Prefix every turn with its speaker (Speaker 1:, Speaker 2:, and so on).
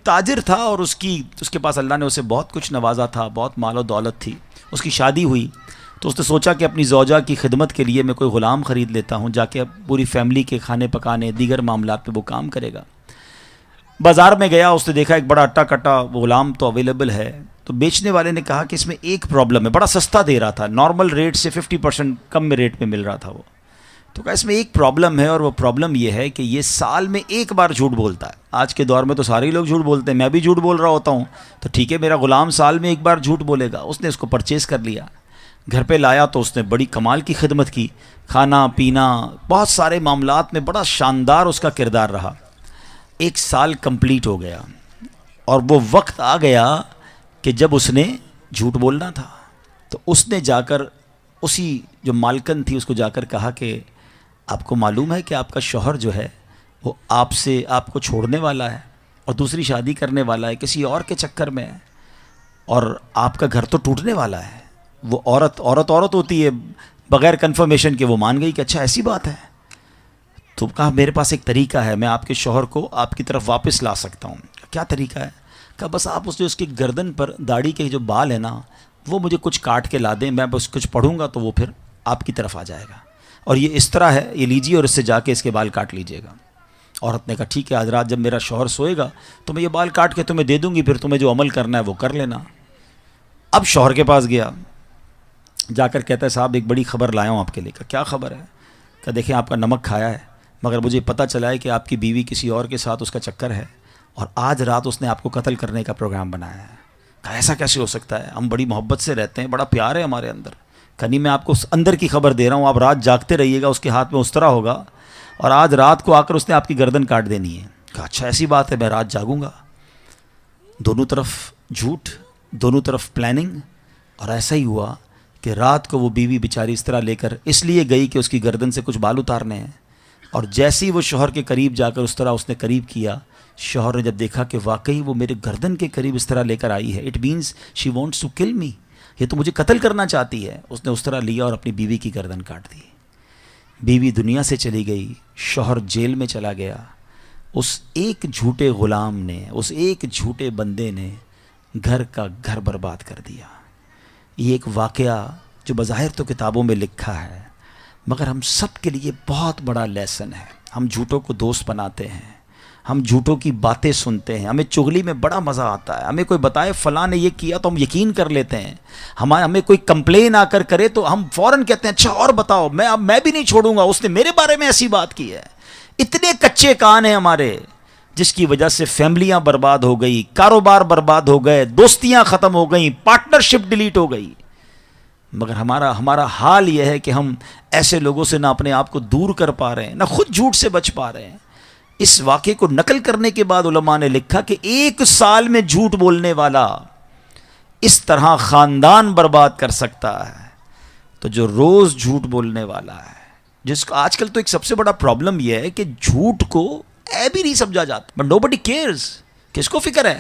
Speaker 1: تاجر تھا اور اس کے پاس اللہ نے اسے بہت کچھ نوازا تھا، بہت مال و دولت تھی. اس کی شادی ہوئی تو اس نے سوچا کہ اپنی زوجہ کی خدمت کے لیے میں کوئی غلام خرید لیتا ہوں، جا کے پوری فیملی کے کھانے پکانے دیگر معاملات پہ وہ کام کرے گا. بازار میں گیا، اس نے دیکھا ایک بڑا اٹا کٹا غلام تو اویلیبل ہے. تو بیچنے والے نے کہا کہ اس میں ایک پرابلم ہے، بڑا سستا دے رہا تھا، نارمل ریٹ سے 50% کم میں ریٹ میں مل رہا تھا وہ. تو کہا اس میں ایک پرابلم ہے، اور وہ پرابلم یہ ہے کہ یہ سال میں ایک بار جھوٹ بولتا ہے. آج کے دور میں تو سارے لوگ جھوٹ بولتے ہیں، میں بھی جھوٹ بول رہا ہوتا ہوں، تو ٹھیک ہے میرا غلام سال میں ایک بار جھوٹ بولے گا. اس نے اس کو پرچیز کر لیا، گھر پہ لایا تو اس نے بڑی کمال کی خدمت کی، کھانا پینا بہت سارے معاملات میں بڑا شاندار اس کا کردار رہا. 1 سال کمپلیٹ ہو گیا اور وہ وقت آ گیا کہ جب اس نے جھوٹ بولنا تھا. تو اس نے جا کر اسی جو مالکن تھی اس کو جا کر کہا کہ آپ کو معلوم ہے کہ آپ کا شوہر جو ہے وہ آپ کو چھوڑنے والا ہے اور دوسری شادی کرنے والا ہے، کسی اور کے چکر میں ہے، اور آپ کا گھر تو ٹوٹنے والا ہے. وہ عورت ہوتی ہے بغیر کنفرمیشن کے وہ مان گئی کہ اچھا ایسی بات ہے. تو کہا میرے پاس ایک طریقہ ہے، میں آپ کے شوہر کو آپ کی طرف واپس لا سکتا ہوں. کیا طریقہ ہے؟ کہا بس آپ اس کی گردن پر داڑھی کے جو بال ہیں نا وہ مجھے کچھ کاٹ کے لا دیں، میں بس کچھ پڑھوں گا تو وہ پھر آپ کی طرف آ جائے گا، اور یہ اس طرح ہے، یہ لیجیے اور اس سے جا کے اس کے بال کاٹ لیجیے گا. عورت نے کہا ٹھیک ہے، آج رات جب میرا شوہر سوئے گا تو میں یہ بال کاٹ کے تمہیں دے دوں گی، پھر تمہیں جو عمل کرنا ہے وہ کر لینا. اب شوہر کے پاس گیا، جا کر کہتا ہے صاحب ایک بڑی خبر لایا ہوں آپ کے لیے. کہا کیا خبر ہے؟ کہ دیکھیں آپ کا نمک کھایا ہے، مگر مجھے پتہ چلا ہے کہ آپ کی بیوی کسی اور کے ساتھ اس کا چکر ہے، اور آج رات اس نے آپ کو قتل کرنے کا پروگرام بنایا ہے. کہا ایسا کیسے ہو سکتا ہے؟ ہم بڑی محبت سے رہتے ہیں، بڑا پیار ہے ہمارے اندر. کہ نہیں میں آپ کو اندر کی خبر دے رہا ہوں، آپ رات جاگتے رہیے گا، اس کے ہاتھ میں اس طرح ہوگا اور آج رات کو آ کر اس نے آپ کی گردن کاٹ دینی ہے. کہا اچھا ایسی بات ہے، میں رات جاگوں گا. دونوں طرف جھوٹ، دونوں طرف پلاننگ. اور ایسا ہی ہوا کہ رات کو وہ بیوی بیچاری اس طرح لے کر اس لیے گئی کہ اس کی گردن سے کچھ بال اتارنے ہیں، اور جیسے ہی وہ شوہر کے قریب جا کر اس طرح اس نے قریب کیا، شوہر نے جب دیکھا کہ واقعی وہ میرے گردن کے قریب اس طرح لے کر آئی ہے، it means she wants to kill me, یہ تو مجھے قتل کرنا چاہتی ہے. اس نے اس طرح لیا اور اپنی بیوی کی گردن کاٹ دی. بیوی دنیا سے چلی گئی، شوہر جیل میں چلا گیا. اس ایک جھوٹے غلام نے، اس ایک جھوٹے بندے نے گھر کا گھر برباد کر دیا. یہ ایک واقعہ جو بظاہر تو کتابوں میں لکھا ہے، مگر ہم سب کے لیے بہت بڑا لیسن ہے. ہم جھوٹوں کو دوست بناتے ہیں، ہم جھوٹوں کی باتیں سنتے ہیں، ہمیں چغلی میں بڑا مزہ آتا ہے. ہمیں کوئی بتائے فلاں نے یہ کیا تو ہم یقین کر لیتے ہیں. ہمیں کوئی کمپلین آ کر کرے تو ہم فوراً کہتے ہیں اچھا اور بتاؤ، میں بھی نہیں چھوڑوں گا، اس نے میرے بارے میں ایسی بات کی ہے. اتنے کچے کان ہیں ہمارے، جس کی وجہ سے فیملیاں برباد ہو گئی، کاروبار برباد ہو گئے، دوستیاں ختم ہو گئیں، پارٹنرشپ ڈیلیٹ ہو گئی. مگر ہمارا حال یہ ہے کہ ہم ایسے لوگوں سے نہ اپنے آپ کو دور کر پا رہے ہیں، نہ خود جھوٹ سے بچ پا رہے ہیں. اس واقعے کو نقل کرنے کے بعد علماء نے لکھا کہ 1 سال میں جھوٹ بولنے والا اس طرح خاندان برباد کر سکتا ہے. تو جو روز جھوٹ بولنے والا ہے، جس کا آج کل تو ایک سب سے بڑا پرابلم یہ ہے کہ جھوٹ کو عیب ہی نہیں سمجھا جاتا، بٹ نوبڈی کیئرز. کس کو فکر ہے؟